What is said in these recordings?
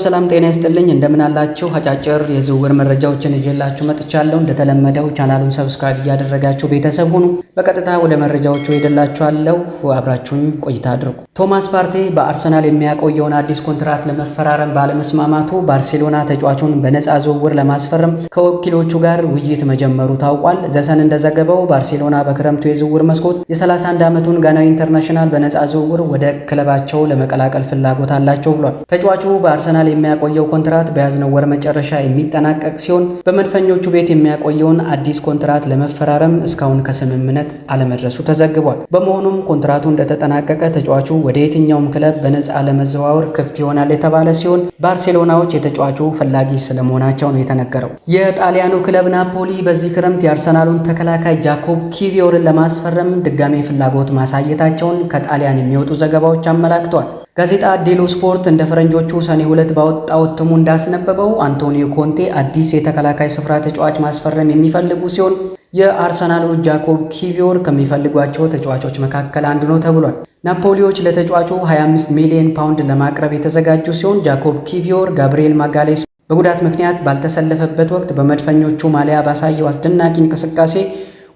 ሰላም ጤና ይስጥልኝ እንደምን አላችሁ አጫጭር የዝውውር መረጃዎችን ይዤላችሁ መጥቻለሁ እንደተለመደው ቻናሉን ሰብስክራይብ እያደረጋችሁ ቤተሰብ ሁኑ በቀጥታ ወደ መረጃዎቹ ሄደላችኋለሁ አብራችሁን ቆይታ አድርጉ ቶማስ ፓርቴ በአርሰናል የሚያቆየውን አዲስ ኮንትራት ለመፈራረም ባለመስማማቱ ባርሴሎና ተጫዋቹን በነፃ ዝውውር ለማስፈረም ከወኪሎቹ ጋር ውይይት መጀመሩ ታውቋል ዘሰን እንደዘገበው ባርሴሎና በክረምቱ የዝውውር መስኮት የ31 ዓመቱን ጋናዊ ኢንተርናሽናል በነፃ ዝውውር ወደ ክለባቸው ለመቀላቀል ፍላጎት አላቸው ብሏል ተጫዋቹ አርሰናል የሚያቆየው ኮንትራት በያዝነው ወር መጨረሻ የሚጠናቀቅ ሲሆን በመድፈኞቹ ቤት የሚያቆየውን አዲስ ኮንትራት ለመፈራረም እስካሁን ከስምምነት አለመድረሱ ተዘግቧል። በመሆኑም ኮንትራቱ እንደተጠናቀቀ ተጫዋቹ ወደ የትኛውም ክለብ በነፃ ለመዘዋወር ክፍት ይሆናል የተባለ ሲሆን ባርሴሎናዎች የተጫዋቹ ፈላጊ ስለመሆናቸው ነው የተነገረው። የጣሊያኑ ክለብ ናፖሊ በዚህ ክረምት የአርሰናሉን ተከላካይ ጃኮብ ኪቪዮርን ለማስፈረም ድጋሜ ፍላጎት ማሳየታቸውን ከጣሊያን የሚወጡ ዘገባዎች አመላክተዋል። ጋዜጣ ዴሎ ስፖርት እንደ ፈረንጆቹ ሰኔ 2 ባወጣው እትሙ እንዳስነበበው አንቶኒዮ ኮንቴ አዲስ የተከላካይ ስፍራ ተጫዋች ማስፈረም የሚፈልጉ ሲሆን የአርሰናሉ ጃኮብ ኪቪዮር ከሚፈልጓቸው ተጫዋቾች መካከል አንዱ ነው ተብሏል። ናፖሊዎች ለተጫዋቹ 25 ሚሊዮን ፓውንድ ለማቅረብ የተዘጋጁ ሲሆን ጃኮብ ኪቪዮር ጋብሪኤል ማጋሌስ በጉዳት ምክንያት ባልተሰለፈበት ወቅት በመድፈኞቹ ማሊያ ባሳየው አስደናቂ እንቅስቃሴ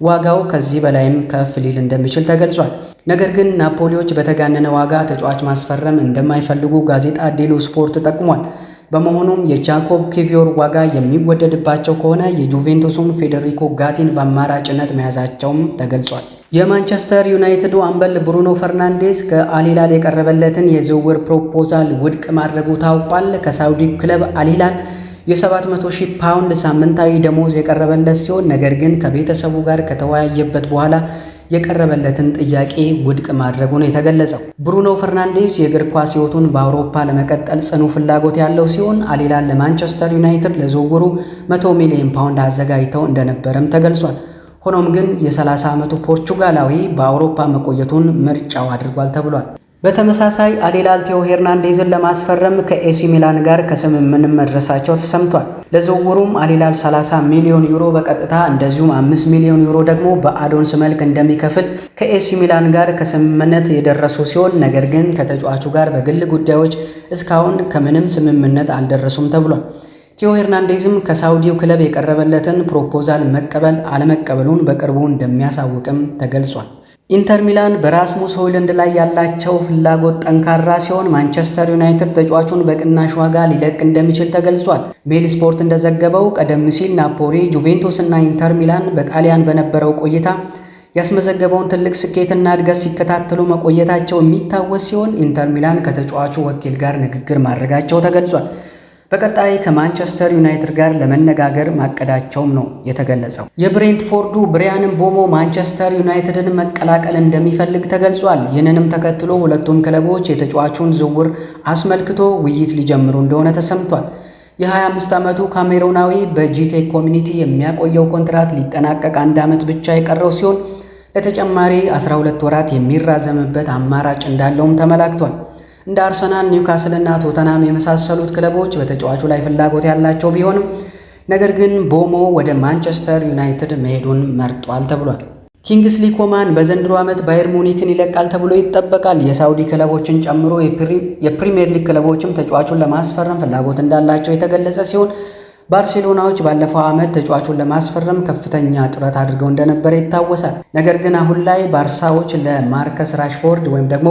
ዋጋው ከዚህ በላይም ከፍ ሊል እንደሚችል ተገልጿል። ነገር ግን ናፖሊዎች በተጋነነ ዋጋ ተጫዋች ማስፈረም እንደማይፈልጉ ጋዜጣ ዴሎ ስፖርት ጠቅሟል። በመሆኑም የጃኮብ ኪቪዮር ዋጋ የሚወደድባቸው ከሆነ የጁቬንቱሱን ፌዴሪኮ ጋቲን በአማራጭነት መያዛቸውም ተገልጿል። የማንቸስተር ዩናይትዱ አምበል ብሩኖ ፈርናንዴዝ ከአልሂላል የቀረበለትን የዝውውር ፕሮፖዛል ውድቅ ማድረጉ ታውቋል። ከሳውዲ ክለብ አልሂላል የ700,000 ፓውንድ ሳምንታዊ ደሞዝ የቀረበለት ሲሆን ነገር ግን ከቤተሰቡ ጋር ከተወያየበት በኋላ የቀረበለትን ጥያቄ ውድቅ ማድረጉ ነው የተገለጸው። ብሩኖ ፈርናንዴዝ የእግር ኳስ ሕይወቱን በአውሮፓ ለመቀጠል ጽኑ ፍላጎት ያለው ሲሆን አልሂላል ለማንቸስተር ዩናይትድ ለዝውውሩ 100 ሚሊዮን ፓውንድ አዘጋጅተው እንደነበረም ተገልጿል። ሆኖም ግን የ30 ዓመቱ ፖርቹጋላዊ በአውሮፓ መቆየቱን ምርጫው አድርጓል ተብሏል። በተመሳሳይ አልሂላል ቴዎ ሄርናንዴዝን ለማስፈረም ከኤሲ ሚላን ጋር ከስምምነት መድረሳቸው ተሰምቷል። ለዝውውሩም አልሂላል 30 ሚሊዮን ዩሮ በቀጥታ እንደዚሁም 5 ሚሊዮን ዩሮ ደግሞ በአዶንስ መልክ እንደሚከፍል ከኤሲ ሚላን ጋር ከስምምነት የደረሱ ሲሆን ነገር ግን ከተጫዋቹ ጋር በግል ጉዳዮች እስካሁን ከምንም ስምምነት አልደረሱም ተብሏል። ቴዎ ሄርናንዴዝም ከሳውዲው ክለብ የቀረበለትን ፕሮፖዛል መቀበል አለመቀበሉን በቅርቡ እንደሚያሳውቅም ተገልጿል። ኢንተር ሚላን በራስሙስ ሆይሉንድ ላይ ያላቸው ፍላጎት ጠንካራ ሲሆን ማንቸስተር ዩናይትድ ተጫዋቹን በቅናሽ ዋጋ ሊለቅ እንደሚችል ተገልጿል። ሜል ስፖርት እንደዘገበው ቀደም ሲል ናፖሊ፣ ጁቬንቱስ እና ኢንተር ሚላን በጣሊያን በነበረው ቆይታ ያስመዘገበውን ትልቅ ስኬትና እድገት ሲከታተሉ መቆየታቸው የሚታወስ ሲሆን ኢንተር ሚላን ከተጫዋቹ ወኪል ጋር ንግግር ማድረጋቸው ተገልጿል። በቀጣይ ከማንቸስተር ዩናይትድ ጋር ለመነጋገር ማቀዳቸውም ነው የተገለጸው። የብሬንትፎርዱ ብሪያን ምቦሞ ማንቸስተር ዩናይትድን መቀላቀል እንደሚፈልግ ተገልጿል። ይህንንም ተከትሎ ሁለቱም ክለቦች የተጫዋቹን ዝውውር አስመልክቶ ውይይት ሊጀምሩ እንደሆነ ተሰምቷል። የ25 ዓመቱ ካሜሮናዊ በጂቴክ ኮሚኒቲ የሚያቆየው ኮንትራት ሊጠናቀቅ 1 ዓመት ብቻ የቀረው ሲሆን ለተጨማሪ 12 ወራት የሚራዘምበት አማራጭ እንዳለውም ተመላክቷል። እንደ አርሰናል፣ ኒውካስል እና ቶተናም የመሳሰሉት ክለቦች በተጫዋቹ ላይ ፍላጎት ያላቸው ቢሆንም ነገር ግን ቦሞ ወደ ማንቸስተር ዩናይትድ መሄዱን መርጧል ተብሏል። ኪንግስሊ ኮማን በዘንድሮ ዓመት ባየር ሙኒክን ይለቃል ተብሎ ይጠበቃል። የሳውዲ ክለቦችን ጨምሮ የፕሪሚየር ሊግ ክለቦችም ተጫዋቹን ለማስፈረም ፍላጎት እንዳላቸው የተገለጸ ሲሆን ባርሴሎናዎች ባለፈው ዓመት ተጫዋቹን ለማስፈረም ከፍተኛ ጥረት አድርገው እንደነበረ ይታወሳል። ነገር ግን አሁን ላይ ባርሳዎች ለማርከስ ራሽፎርድ ወይም ደግሞ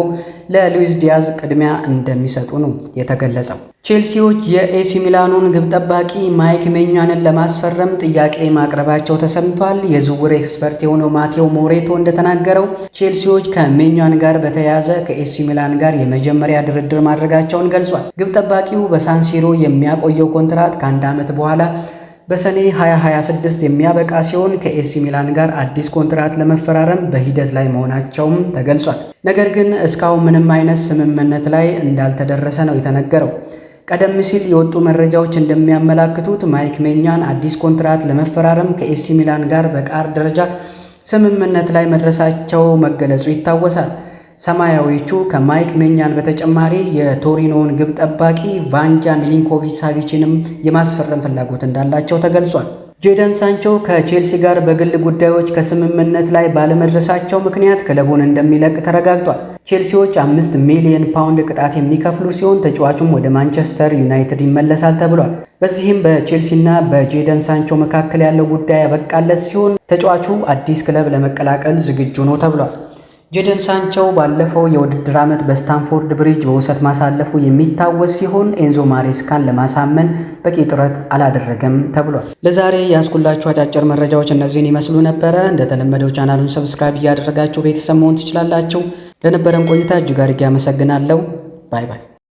ለሉዊስ ዲያዝ ቅድሚያ እንደሚሰጡ ነው የተገለጸው። ቼልሲዎች የኤሲ ሚላኑን ግብ ጠባቂ ማይክ ሜኛንን ለማስፈረም ጥያቄ ማቅረባቸው ተሰምቷል። የዝውውር ኤክስፐርት የሆነው ማቴዎ ሞሬቶ እንደተናገረው ቼልሲዎች ከሜኛን ጋር በተያያዘ ከኤሲ ሚላን ጋር የመጀመሪያ ድርድር ማድረጋቸውን ገልጿል። ግብ ጠባቂው በሳንሲሮ የሚያቆየው ኮንትራት ከ1 ዓመት በኋላ በሰኔ 2026 የሚያበቃ ሲሆን ከኤሲ ሚላን ጋር አዲስ ኮንትራት ለመፈራረም በሂደት ላይ መሆናቸውም ተገልጿል። ነገር ግን እስካሁን ምንም አይነት ስምምነት ላይ እንዳልተደረሰ ነው የተነገረው። ቀደም ሲል የወጡ መረጃዎች እንደሚያመላክቱት ማይክ ሜኛን አዲስ ኮንትራት ለመፈራረም ከኤሲ ሚላን ጋር በቃል ደረጃ ስምምነት ላይ መድረሳቸው መገለጹ ይታወሳል። ሰማያዊዎቹ ከማይክ ሜኛን በተጨማሪ የቶሪኖውን ግብ ጠባቂ ቫንጃ ሚሊንኮቪች ሳቪችንም የማስፈረም ፍላጎት እንዳላቸው ተገልጿል። ጄደን ሳንቾ ከቼልሲ ጋር በግል ጉዳዮች ከስምምነት ላይ ባለመድረሳቸው ምክንያት ክለቡን እንደሚለቅ ተረጋግጧል። ቼልሲዎች 5 ሚሊዮን ፓውንድ ቅጣት የሚከፍሉ ሲሆን ተጫዋቹም ወደ ማንቸስተር ዩናይትድ ይመለሳል ተብሏል። በዚህም በቼልሲና በጄደን ሳንቾ መካከል ያለው ጉዳይ ያበቃለት ሲሆን ተጫዋቹ አዲስ ክለብ ለመቀላቀል ዝግጁ ነው ተብሏል። ጄደን ሳንቾ ባለፈው የውድድር ዓመት በስታንፎርድ ብሪጅ በውሰት ማሳለፉ የሚታወስ ሲሆን ኤንዞ ማሬስካን ለማሳመን በቂ ጥረት አላደረገም ተብሏል። ለዛሬ ያስኩላችሁ አጫጭር መረጃዎች እነዚህን ይመስሉ ነበረ። እንደተለመደው ቻናሉን ሰብስክራይብ እያደረጋችሁ ቤተሰብ መሆን ትችላላችሁ። ለነበረን ቆይታ እጅግ አድርጌ አመሰግናለሁ። ባይ ባይ።